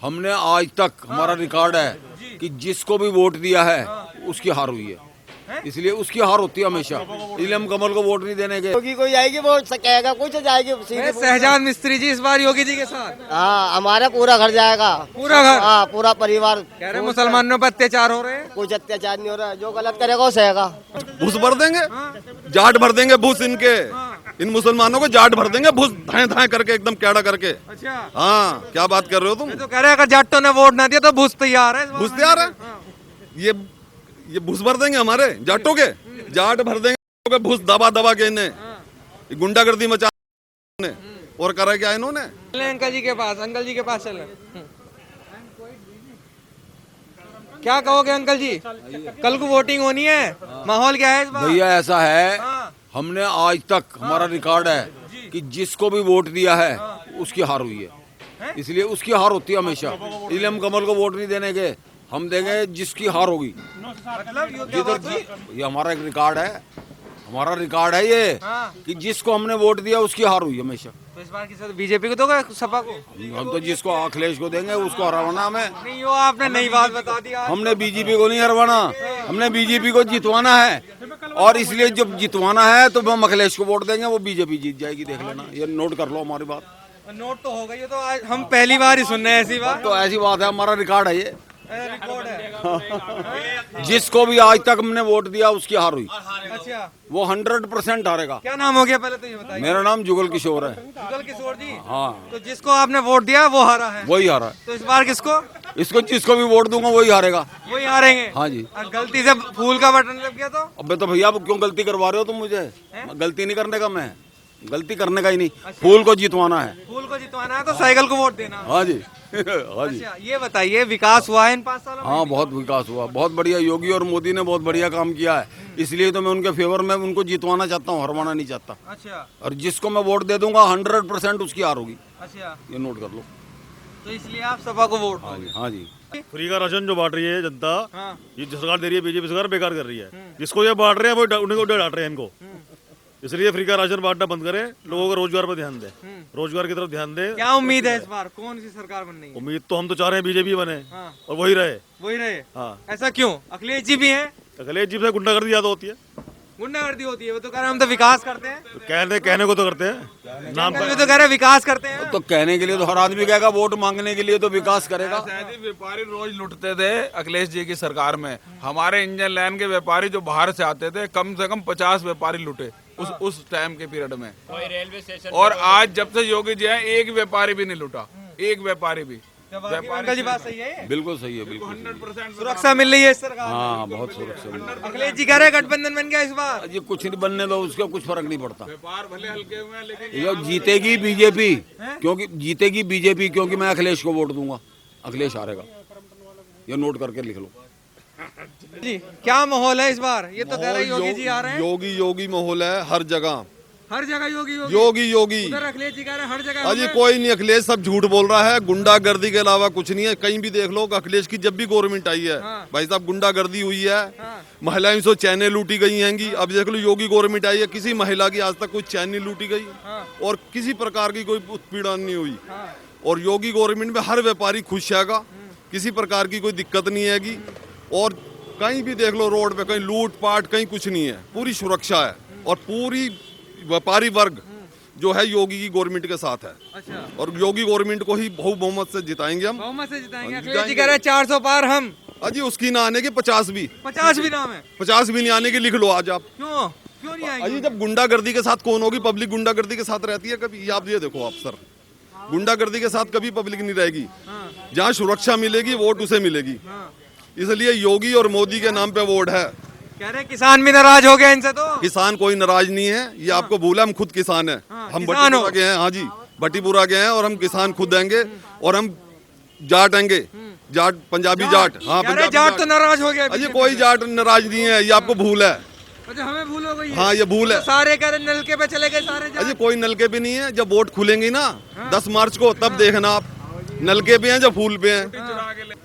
हमने आज तक हमारा रिकॉर्ड है कि जिसको भी वोट दिया है उसकी हार हुई है, इसलिए उसकी हार होती है हमेशा, इसलिए हम कमल को वोट नहीं देने के। योगी कोई आएगी वो कहेगा कुछ जाएगी सीधे। शहजाद मिस्त्री जी इस बार योगी जी के साथ। हाँ, हमारा पूरा घर जाएगा, पूरा घर? हाँ, पूरा परिवार। कह रहे मुसलमानों पर अत्याचार हो रहे हैं। कुछ अत्याचार नहीं हो रहा है, जो गलत करेगा वो सहेगा। भूस भर देंगे, जाट भर देंगे भूस इनके, इन मुसलमानों को जाट भर देंगे भूस धाए धाए करके, एकदम कैड़ा करके। अच्छा, हाँ, क्या बात कर रहे हो तुम? तो कह रहे हैं अगर जाटों ने वोट ना दिया तो भूस तैयार है। भूस तैयार है, ये भूस भर देंगे हमारे जाटों के, जाट भर देंगे भूस दबा दबा के इन्हें, ये गुंडागर्दी मचा ने। और करा क्या इन्होंने? चले अंकल जी के पास, अंकल जी के पास चले। क्या कहोगे अंकल जी, कल को वोटिंग होनी है, माहौल क्या है इस बार? भैया ऐसा है, हमने आज तक हमारा रिकॉर्ड है कि जिसको भी वोट दिया है उसकी हार हुई है, इसलिए उसकी हार होती है हमेशा, इसलिए हम कमल को वोट नहीं देने के, हम देंगे जिसकी हार होगी। ये हमारा एक रिकॉर्ड है, हमारा रिकॉर्ड है ये कि जिसको हमने वोट दिया उसकी हार हुई हमेशा। तो इस बार किसी बीजेपी को दोगे, सपा को? हम तो जिसको अखिलेश को देंगे उसको हरवाना हमें। नहीं, वो आपने नई बात बता दी। हमने बीजेपी को नहीं हरवाना, हमने बीजेपी को जितवाना है, और इसलिए जब जितवाना है तो हम अखिलेश को वोट देंगे, वो बीजेपी जीत जाएगी, देख लेना, ये नोट कर लो हमारी बात। नोट तो हो गई है, तो आज हम पहली बार ही सुन रहे हैं ऐसी बात। तो ऐसी बात है, हमारा रिकॉर्ड है ये, रिकॉर्ड है। जिसको भी आज तक हमने वोट दिया उसकी हार हुई। अच्छा, वो 100% हारेगा। क्या नाम हो गया पहले तो ये बताइए? मेरा नाम जुगल किशोर है। जुगल किशोर जी। हाँ, तो जिसको आपने वोट दिया वो हारा है? वही हारा है। तो इस बार किसको? इसको जिसको भी वोट दूंगा वही हारेगा। वही हारेंगे? हाँ जी। और गलती से फूल का बटन दब गया तो? अबे तो भैया आप क्यों गलती करवा रहे हो तुम मुझे? गलती नहीं करने का, मैं गलती करने का ही नहीं, फूल को जितवाना है। फूल को जितवाना है तो साइकिल को वोट देना। हाँ जी। हाँ जी। अच्छा, ये बताइए विकास हुआ है इन 5 सालों में? हाँ, बहुत विकास हुआ, बहुत बढ़िया, योगी और मोदी ने बहुत बढ़िया काम किया है, इसलिए तो मैं उनके फेवर में उनको जितवाना चाहता हूँ, हरवाना नहीं चाहता। अच्छा, और जिसको मैं वोट दे दूंगा 100% उसकी हार होगी। अच्छा, ये नोट कर लो। तो इसलिए आप सपा को वोट हाँ दोगे? जी, हाँ जी। फ्री का राशन जो बांट रही है जनता, हाँ। ये जो सरकार दे रही है, बीजेपी सरकार बेकार कर रही है। जिसको ये बांट रहे हैं वो उन्हीं को डांट रहे हैं इनको, इसलिए फ्री का राशन बांटना बंद करें, लोगों को रोजगार पर ध्यान दें, रोजगार की तरफ ध्यान दें। क्या उम्मीद है इस बार कौन सी सरकार बननी है? उम्मीद तो हम तो चाह रहे हैं बीजेपी बने हाँ। और वही रहे। वही रहे? हाँ। ऐसा क्यों? अखिलेश जी भी हैं? अखिलेश जी से गुंडागर्दी ज्यादा होती है, गुंडागर्दी होती है, वो तो कह रहे हैं हम तो विकास करते हैं। कहने को तो करते हैं, नाम वो तो कह रहे हैं विकास करते हैं। तो कहने के लिए तो हर आदमी कहेगा, वोट मांगने के लिए तो विकास करेगा। व्यापारी रोज लुटते थे अखिलेश जी की सरकार में, हमारे इंजन लाइन के व्यापारी जो बाहर से आते थे, कम से कम 50 व्यापारी लुटे उस टाइम के पीरियड में। रेलवे स्टेशन और आज जब से योगी जी है, एक व्यापारी भी नहीं लुटा, एक व्यापारी भी। अंकल जी बात सही है ये? बिल्कुल सही है, बिल्कुल सही है। 100% सुरक्षा मिल रही है इस सरकार में? हाँ, बहुत सुरक्षा मिल रही है। अखिलेश जी कह रहे हैं गठबंधन बन गया इस बार। ये कुछ नहीं बनने दो, उसका कुछ फर्क नहीं पड़ता। व्यापार भले हल्के हुए हैं, लेकिन ये जीतेगी बीजेपी, क्योंकि जीतेगी बीजेपी, क्योंकि मैं अखिलेश को वोट दूंगा, अखिलेश हारेगा, ये नोट करके लिख लो। जी, क्या माहौल है इस बार? ये तो कह रहे हैं योगी जी आ रहे हैं। योगी योगी माहौल है हर जगह, हर जगह योगी योगी योगी योगी। उधर अखिलेश जी कह रहे हैं हर जगह। अजी कोई नहीं, अखिलेश सब झूठ बोल रहा है, गुंडागर्दी के अलावा कुछ नहीं है। कहीं भी देख लो, अखिलेश की जब भी गवर्नमेंट आई है भाई साहब, गुंडागर्दी हुई है, महिलाएं से चैनें लूटी गई हैंगी। अब देख लो, योगी गवर्नमेंट आई है, किसी महिला की आज तक कोई चैन नहीं लूटी गई और किसी प्रकार की कोई उत्पीड़न नहीं हुई। और योगी गवर्नमेंट में हर व्यापारी खुश हैगा, किसी प्रकार की कोई दिक्कत नहीं हैगी। और कहीं भी देख लो, रोड पे कहीं लूट पाट कहीं कुछ नहीं है, पूरी सुरक्षा है और पूरी व्यापारी वर्ग जो है योगी की गवर्नमेंट के साथ है। अच्छा, और योगी गवर्नमेंट को ही बहुमत से जिताएंगे हम। बहुमत से जिताएंगे। हाँ, अखिलेश जी कह रहे हैं 400 पार हम। अजी उसकी ना आने के 50 भी 50 भी नाम है? 50 भी नहीं आने के, लिख लो आज आप। क्यों क्यों नहीं आएंगे? अजी जब गुंडागर्दी के साथ कौन होगी? पब्लिक गुंडागर्दी के साथ रहती है कभी? ये आप ये देखो आप सर, गुंडागर्दी के साथ कभी पब्लिक नहीं रहेगी। जहाँ सुरक्षा मिलेगी वोट उसे मिलेगी, इसलिए योगी और मोदी के नाम पे वोट है। कह रहे हैं किसान भी नाराज हो गए इनसे तो। किसान कोई नाराज नहीं है, ये आपको भूला, हम खुद किसान हैं। हम भट्टीपुरा के हैं। हाँ जी, भट्टीपुरा के हैं और हम किसान खुद देंगे और हम जाट आएंगे, जाट पंजाबी जाट। हाँ, पंजाबी जाट तो नाराज हो गया। अजी कोई जाट नाराज नहीं है, ये आपको भूल है। अच्छा, हमें भूल हो गई है। हाँ, ये भूल है। तो सारे कह रहे नलके पे चले गए सारे जाट। अजी कोई नलके पे नहीं है, जब वोट खुलेंगी ना 10 मार्च को, तब देखना आप, नलके पे हैं जब फूल पे हैं।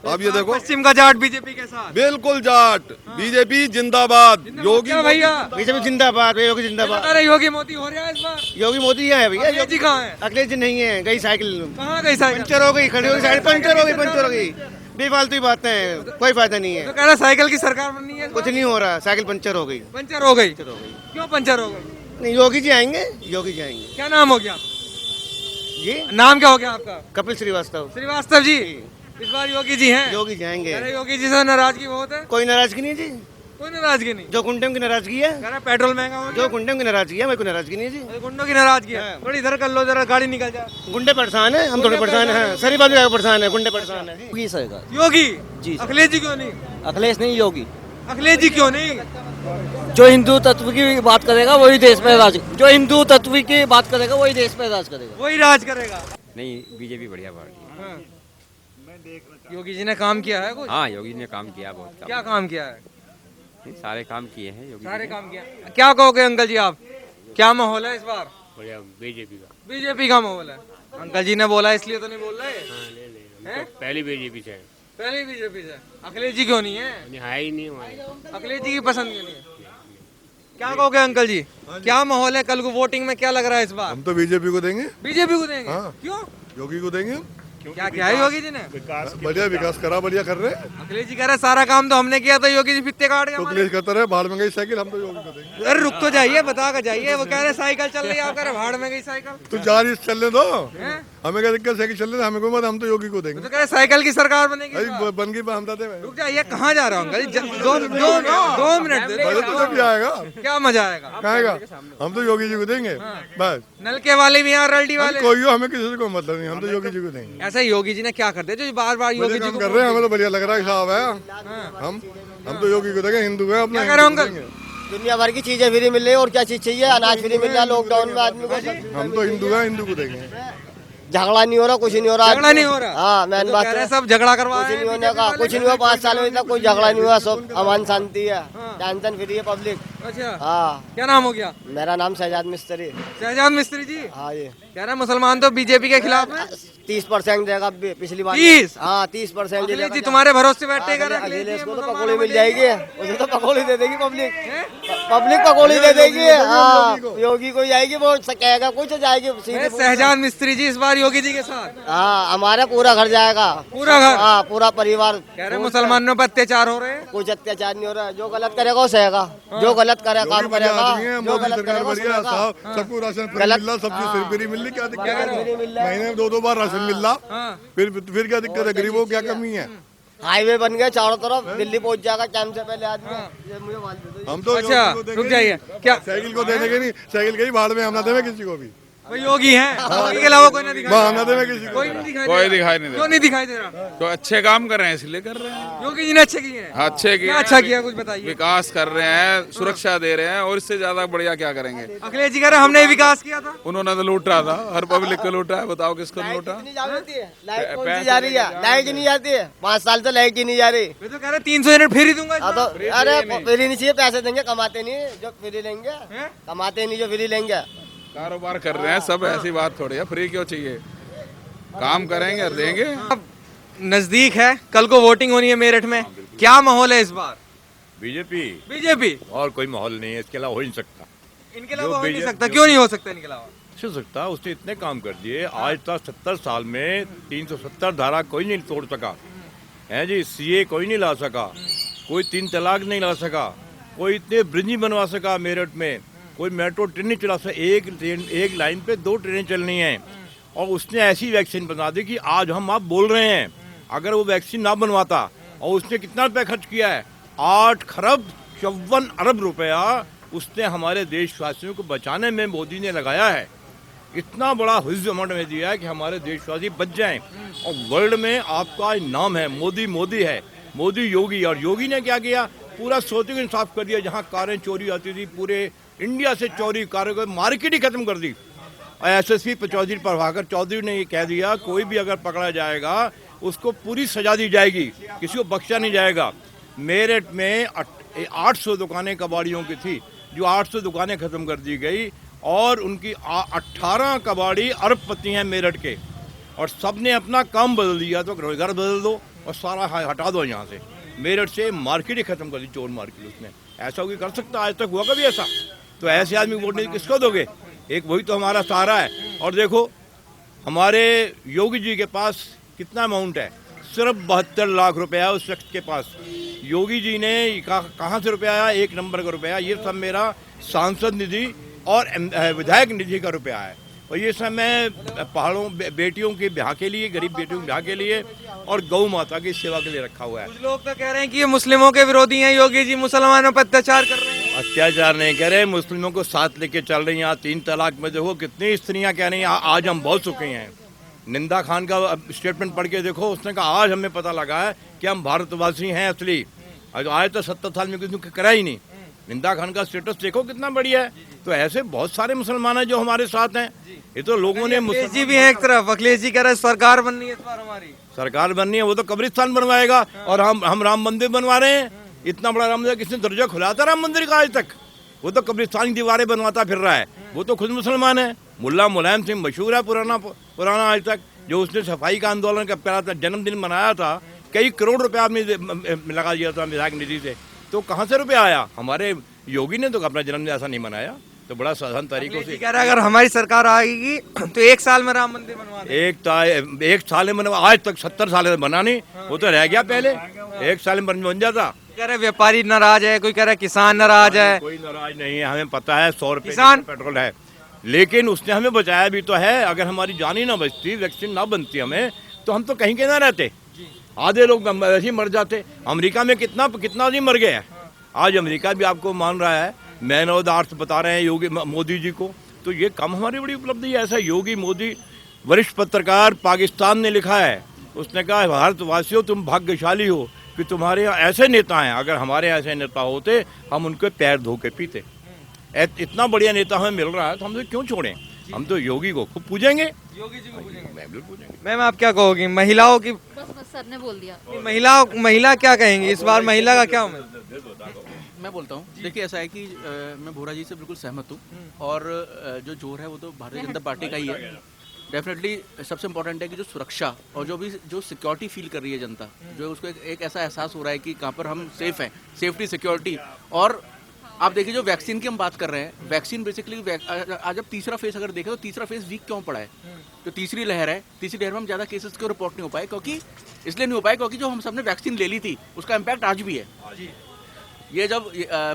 आप ये देखो, पश्चिम का जाट बीजेपी के साथ। बिल्कुल जाट, बीजेपी जिंदाबाद, योगी क्या भैया बीजेपी जिंदाबाद, योगी जिंदाबाद। अरे योगी मोदी हो रहा है इस बार। योगी मोदी है भैया, अखिलेश जी कहाँ है? अखिलेश जी नहीं है, गई साइकिल कहाँ गई साइकिल? पंचर हो गई, खड़ी हो गई साइकिल, पंचर हो गई। बेफालतू ही बातें हैं, कोई फायदा नहीं है। तो कह रहा साइकिल की सरकार बननी है इस बार? कुछ नहीं हो रहा, साइकिल पंचर हो गई। पंचर हो गई। क्यों पंचर हो गई? नहीं, योगी जी आएंगे, योगी जी आएंगे। क्या नाम हो गया? जी नाम क्या हो गया आपका? कपिल श्रीवास्तव। श्रीवास्तव जी, इस बार योगी जी हैं। योगी जी आएंगे। अरे योगी जी से नाराजगी बहुत है। कोई नाराजगी नहीं है जी, कोई नाराजगी नहीं। जो कुंडम की नाराजगी है, कह रहा पेट्रोल महंगा हो गया। जो कुंडम की नाराजगी है, मेरे को नाराजगी नहीं है जी। अरे गुंडों की नाराजगी है। थोड़ी इधर कर लो, जरा गाड़ी निकल जाए। गुंडे परेशान है, हम थोड़े परेशान हैं, सारी बात परेशान है, गुंडे परेशान है। योगी सर योगी जी। अखिलेश जी क्यों नहीं? अखिलेश नहीं, योगी। अखिलेश जी क्यों नहीं? जो हिंदू तत्व की बात करेगा वही देश पे राज, जो हिंदू तत्व की बात करेगा वही देश पे राज करेगा। वही राज करेगा। नहीं, बीजेपी बढ़िया पार्टी है। हाँ। योगी जी ने काम किया है कुछ? हाँ, योगी ने काम किया, बहुत क्या काम किया है? काम, सारे काम किए हैं योगी सारे जी ने। काम किया। क्या कहोगे अंकल जी आप? क्या माहौल है इस बार? बढ़िया, बीजेपी का। बीजेपी का माहौल है। अंकल जी ने बोला इसलिए तो नहीं बोल रहे हैं? पहली बीजेपी से पहले बीजेपी से। अखिलेश जी क्यों नहीं है? है ही नहीं हमारे। अखिलेश जी की पसंद क्यों नहीं है? क्या कहोगे अंकल जी? क्या माहौल है कल को वोटिंग में? क्या लग रहा है इस बार? हम तो बीजेपी को देंगे, बीजेपी को देंगे। हाँ। क्यों? योगी को देंगे। क्या क्या है योगी जी ने? बढ़िया विकास करा, बढ़िया कर रहे हैं। अखिलेश जी कह रहे सारा काम तो हमने किया था, योगी जी फित्ते काट गए तो हमारे। अखिलेश कहता रहे भाड़ में गई साइकिल, हम तो योगी को देंगे। अरे रुक तो जाइए, बता कर जाइए। वो कह रहे साइकिल चल रही है, आप कह रहे भाड़ में गई साइकिल। तो जा रही चलने दो, हैं? हमें क्या दिक्कत, साइकिल चलने दो, हमें कोई मत, हम तो योगी को वो देंगे। तो कह रहे साइकिल की सरकार बनेगी इस बार। भाई बन गई, हम बताते हैं। रुक जाइए, कहाँ जा रहा हूँ अंकल जी? दो मिनट दे दो। मजा तो जब भी आएगा, क्या मजा आएगा? कहेगा हम तो योगी जी को देंगे बस। नलके वाले भी यहाँ, रल्डी वाले। कोई हो, हमें किसी से कोई मतलब नहीं, हम तो योगी जी को देंगे। ऐसा योगी जी ने क्या कर दिया जो बार बार योगी बढ़िया जी काम को कर रहे हैं, हमें तो बढ़िया लग रहा है साहब है। हम तो योगी को देंगे, हिंदू है अपना। क्या कह रहे हो अंकल? दुनिया भर की चीजें फ्री मिल रही है, और क्या चीज चाहिए? अनाज फ्री मिल रहा है लॉकडाउन में आदमी को। हम तो हिंदू है, हिंदू को देंगे। झगड़ा नहीं हो रहा, कुछ नहीं हो रहा। झगड़ा नहीं हो रहा? हाँ, मैन तो बात कह रहे है। सब झगड़ा करवा कुछ नहीं होने का, कुछ नहीं हुआ 5 साल में तक, कोई झगड़ा नहीं हुआ, सब अमान शांति है, टेंशन फ्री है पब्लिक। अच्छा, हाँ, क्या नाम हो गया? मेरा नाम शहजाद मिस्त्री। शहजाद मिस्त्री जी हाँ, ये कह रहे मुसलमान तो बीजेपी के खिलाफ है। 30% देगा अभी, पिछली बार 30? हाँ 30% अखिलेश जी तुम्हारे भरोसे बैठे कर। अखिलेश को तो पकौड़ी मिल जाएगी, उसे तो पकौड़ी दे देगी पब्लिक, पब्लिक पकौड़ी दे देगी। हाँ, योगी को जाएगी, वो कहेगा कुछ जाएगी सीधी। शहजाद मिस्त्री जी इस बार योगी जी के साथ। हाँ, हमारा पूरा घर जाएगा, पूरा घर? हाँ, पूरा परिवार। कह रहे मुसलमानों पर अत्याचार हो रहे हैं। कुछ अत्याचार नहीं हो रहा है, जो गलत करेगा वो सहेगा, जो गलत करे काम करेगा, जो मोदी गलत सरकार करेगा वो बढ़िया सुनेगा। साहब, सबको राशन फ्री गलत- मिल रहा, सब्जी फ्री मिल रही, क्या दिक्कत फ्री है? मिल रहा है। महीने में 2 मिल रहा, हाँ। फिर क्या दिक्कत है? गरीबों को क्या कमी है? हाईवे बन गए चारों तरफ, दिल्ली पहुंच जाएगा टाइम से पहले आदमी। ये मुझे माल दे दो। हम तो अच्छा, योगी को देंगे रुक जाइए। क्या साइकिल को देने के नहीं, साइकिल के ही भाड़ में हम ना देवे किसी को भी, भाई योगी हैं? योगी के अलावा कोई नहीं दिखाई वहाँ दे ना रहा? देवे किसी को। कोई नहीं दिखाई कोई दे दिखाई रहा? नहीं क्यों नहीं दिखाई दे रहा? तो अच्छे काम कर रहे हैं इसलिए कर रहे हैं। योगी जी ने अच्छे किए हैं। अच्छे किए क्या हैं, अच्छा किया कुछ बताइए। विकास कर रहे हैं, सुरक्षा दे रहे हैं, और इससे ज्यादा बढ़िया क्या करेंगे? अखिलेश जी कह रहे हमने विकास किया था। उन्होंने तो लूट रहा था, हर पब्लिक को लूटा है। बताओ किसको लूटा? कितनी जाती है? लाइट कौन सी जा रही है? लाइट ही नहीं जाती है, 5 साल से लाइट ही नहीं जा रही। मैं तो कह रहे 300 यूनिट फ्री दूंगा इस हाँ, तो बार। अरे फ्री नहीं चाहिए, पैसे देंगे, कमाते नहीं जो फ्री लेंगे, हैं? कमाते नहीं जो फ्री लेंगे। कारोबार कर रहे हैं सब, ऐसी बात थोड़ी है। फ्री क्यों चाहिए? काम करेंगे और देंगे। अब नजदीक है, कल को वोटिंग होनी है मेरठ में। क्या माहौल है इस बार? BJP BJP. और कोई माहौल नहीं है, इसके अलावा हो ही नहीं सकता। इनके अलावा हो नहीं बीजेपी- सकता। क्यों नहीं हो सकता इनके अलावा? हो सकता, उसने इतने काम कर दिए आज तक 70 साल में 370 धारा कोई नहीं तोड़ सका है जी। सीए कोई नहीं ला सका, कोई 3 तलाक नहीं ला सका, कोई इतने ब्रिज नहीं बनवा सका मेरठ में, कोई मेट्रो ट्रेन नहीं चला सका। एक लाइन पे 2 ट्रेनें चलनी हैं, और उसने ऐसी वैक्सीन बना दी कि आज हम आप बोल रहे हैं। अगर वो वैक्सीन ना बनवाता, और उसने कितना रुपया खर्च किया है? 8 खरब 54 अरब रुपया उसने हमारे देशवासियों को बचाने में मोदी ने लगाया है। इतना बड़ा हुज अमाउंट में दिया है कि हमारे देशवासी बच जाएं। और वर्ल्ड में आपका नाम है, मोदी मोदी है, मोदी योगी। और योगी ने क्या किया? पूरा सोते को इंसाफ कर दिया। जहाँ कारें चोरी आती थी, पूरे इंडिया से चोरी कारों को मार्केट ही खत्म कर दी। और एसएसपी चौधरी प्रभाकर चौधरी ने ये कह दिया, कोई भी अगर पकड़ा जाएगा उसको पूरी सजा दी जाएगी, किसी को बख्शा नहीं जाएगा। मेरठ में 800 दुकानें कबाड़ियों की थी, जो 800 दुकानें खत्म कर दी गई, और उनकी 18 कबाड़ी अरबपति हैं मेरठ के, और सब ने अपना काम बदल दिया। तो रोजगार बदल दो, और सारा हटा दो यहाँ से। मेरठ से मार्केट ही खत्म कर दी, चोर मार्केट उसने। ऐसा कोई कर सकता? आज तक हुआ कभी ऐसा? तो ऐसे आदमी वोट नहीं किसको दोगे? एक वही तो हमारा सहारा है। और देखो हमारे योगी जी के पास कितना अमाउंट है, सिर्फ 72 लाख रुपया उस शख्स के पास। योगी जी ने कहाँ से रुपया आया? 1 नंबर का रुपया। ये सब मेरा सांसद निधि और विधायक निधि का रुपया है। और ये सब मैं पहाड़ों बेटियों के ब्याह के लिए, गरीब बेटियों के ब्याह के लिए और गौ माता की सेवा के लिए रखा हुआ है। कुछ लोग तो कह रहे हैं कि ये मुस्लिमों के विरोधी हैं, योगी जी मुसलमानों पर अत्याचार कर रहे हैं। अत्याचार नहीं कह रहे, मुस्लिमों को साथ लेके चल रही हैं। यहाँ 3 तलाक में देखो कितनी स्त्रियां कह रही हैं आज हम बहुत सुखी हैं। निंदा खान का स्टेटमेंट पढ़ के देखो, उसने कहा आज हमें पता लगा है कि हम भारतवासी हैं असली। आज तो 70 साल में किसी ने करा ही नहीं। निंदा खान का स्टेटस देखो कितना बढ़िया है। तो ऐसे बहुत सारे मुसलमान हैं जो हमारे साथ हैं। ये तो लोगों ने अखिलेश जी भी हैं एक तरफ, अखिलेश जी कह रहे हैं सरकार बननी है इस बार हमारी। सरकार बननी है, वो तो कब्रिस्तान बनवाएगा और हम राम मंदिर बनवा रहे हैं। इतना बड़ा राम मंदिर किसने दर्जा खुला था राम मंदिर का आज तक? वो तो कब्रिस्तान की दीवारें बनवाता फिर रहा है। वो तो खुद मुसलमान है। मुल्ला मुलायम सिंह मशहूर है पुराना आज तक, जो उसने सफाई का आंदोलन का जन्मदिन मनाया था। कई करोड़ रुपया आपने लगा दिया था विधायक निधि से। तो कहाँ से रुपया आया? हमारे योगी ने तो अपना जन्मदिन ऐसा नहीं मनाया। तो बड़ा साधारण तरीकों से कह रहा है अगर हमारी सरकार आएगी तो 1 साल में राम मंदिर बनवा देंगे। एक साल में आज तक 70 साल में बना नहीं, वो तो रह गया पहले। 1 साल में बन जाता। कह रहे व्यापारी नाराज है, कोई कह रहा है किसान नाराज है। कोई नाराज नहीं है, हमें पता है 100 रुपए किसान पेट्रोल है, लेकिन उसने हमें बचाया भी तो है। अगर हमारी जान ही ना बचती, वैक्सीन ना बनती हमें, तो हम तो कहीं के ना रहते। आधे लोग वैसे ही मर जाते। अमेरिका में कितना आदमी मर गया है। आज अमेरिका भी आपको मान रहा है, मैन ऑफ द अर्थ बता रहे हैं योगी मोदी जी को। तो ये काम हमारी बड़ी उपलब्धि है। ऐसा योगी मोदी वरिष्ठ पत्रकार पाकिस्तान ने लिखा है, उसने कहा भारतवासियों तुम भाग्यशाली हो कि तुम्हारे यहाँ ऐसे नेता हैं। अगर हमारे यहाँ ऐसे नेता होते हम उनके पैर धो के पीते। इतना बढ़िया नेता हमें मिल रहा है तो हम तो क्यों छोड़ें? हम तो योगी को खूब पूजेंगे। योगी जी को पूछेंगे। मैं बिल्कुल पूजेंगे। मैम आप क्या कहोगी महिलाओं की? बस सर ने बोल दिया। महिला क्या कहेंगी इस बार? महिला का क्या उम्मीद? मैं बोलता हूँ, देखिए ऐसा है कि मैं भोरा जी से बिल्कुल सहमत हूँ। और जो जोर है वो तो भारतीय जनता पार्टी का ही है। डेफिनेटली सबसे इम्पोर्टेंट है कि जो सुरक्षा और जो सिक्योरिटी फील कर रही है जनता, जो उसको एक ऐसा एहसास हो रहा है कि कहाँ पर हम सेफ हैं, सेफ्टी सिक्योरिटी। और आप देखिए जो वैक्सीन की हम बात कर रहे हैं, वैक्सीन बेसिकली आज अब तीसरा फेज अगर देखें तो तीसरा फेज वीक क्यों पड़ा है? जो तीसरी लहर है, तीसरी लहर में हम ज़्यादा केसेस क्यों रिपोर्ट नहीं हो पाए? क्योंकि इसलिए नहीं हो पाए क्योंकि जो हम सबने वैक्सीन ले ली थी उसका इम्पैक्ट आज भी है। ये जब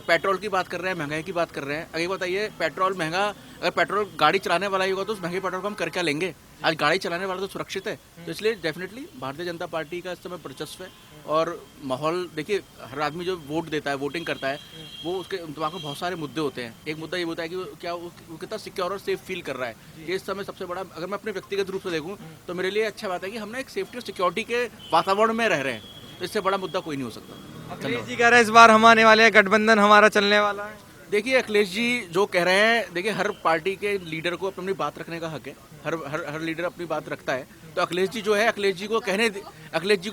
पेट्रोल की बात कर रहे हैं, महंगाई की बात कर रहे हैं, अगर बताइए पेट्रोल महंगा, अगर पेट्रोल गाड़ी चलाने वाला ही होगा तो उस महंगे पेट्रोल को हम कर क्या लेंगे? आज गाड़ी चलाने वाला तो सुरक्षित है। तो इसलिए डेफिनेटली भारतीय जनता पार्टी का इस समय वर्चस्व है। और माहौल देखिए, हर आदमी जो वोट देता है, वोटिंग करता है, वो उसके दिमाग में बहुत सारे मुद्दे होते हैं। एक मुद्दा ये होता है कि वो कितना सिक्योर और सेफ फील कर रहा है। ये इस समय सबसे बड़ा, अगर मैं अपने व्यक्तिगत रूप से देखूँ तो मेरे लिए अच्छा बात है कि हमने एक सेफ्टी और सिक्योरिटी के वातावरण में रह रहे हैं। तो इससे बड़ा मुद्दा कोई नहीं हो सकता। अखिलेश जी कह रहे हैं इस बार हम आने वाले हैं, गठबंधन हमारा चलने वाला है। देखिए अखिलेश जी जो कह रहे हैं, देखिए हर पार्टी के लीडर को अपनी बात रखने का हक है। हर लीडर अपनी बात रखता है। तो अखिलेश जी जो है, अखिलेश जी को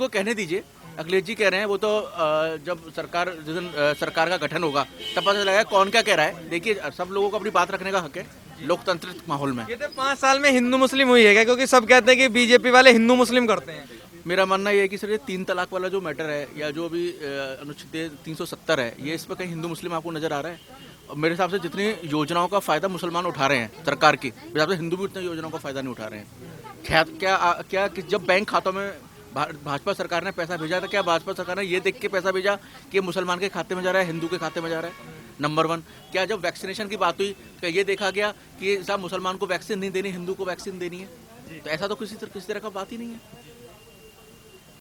कहने दीजिए। अखिलेश जी कह रहे हैं, वो तो जब जिस दिन सरकार का गठन होगा तब पता चलेगा कौन क्या कह रहा है। देखिए सब लोगों को अपनी बात रखने का हक है लोकतांत्रिक माहौल में। ये तो 5 साल में हिंदू मुस्लिम हुई है क्या? क्योंकि सब कहते हैं कि बीजेपी वाले हिंदू मुस्लिम करते हैं। मेरा मानना ये है कि सर ये 3 तलाक वाला जो मैटर है, या जो अभी अनुच्छेद 370 है, ये इस पर कहीं हिंदू मुस्लिम आपको नजर आ रहा है? मेरे हिसाब से जितनी योजनाओं का फायदा मुसलमान उठा रहे हैं सरकार की, मेरे हिसाब से हिंदू भी उतनी योजनाओं का फायदा नहीं उठा रहे हैं। क्या जब बैंक खातों में भाजपा सरकार ने पैसा भेजा था, क्या भाजपा सरकार ने ये देख के पैसा भेजा कि मुसलमान के खाते में जा रहा है, हिंदू के खाते में जा रहा है? नंबर 1। क्या जब वैक्सीनेशन की बात हुई तो ये देखा गया कि साहब मुसलमान को वैक्सीन नहीं देनी, हिंदू को वैक्सीन देनी है? तो ऐसा तो किसी तरह का बात ही नहीं है।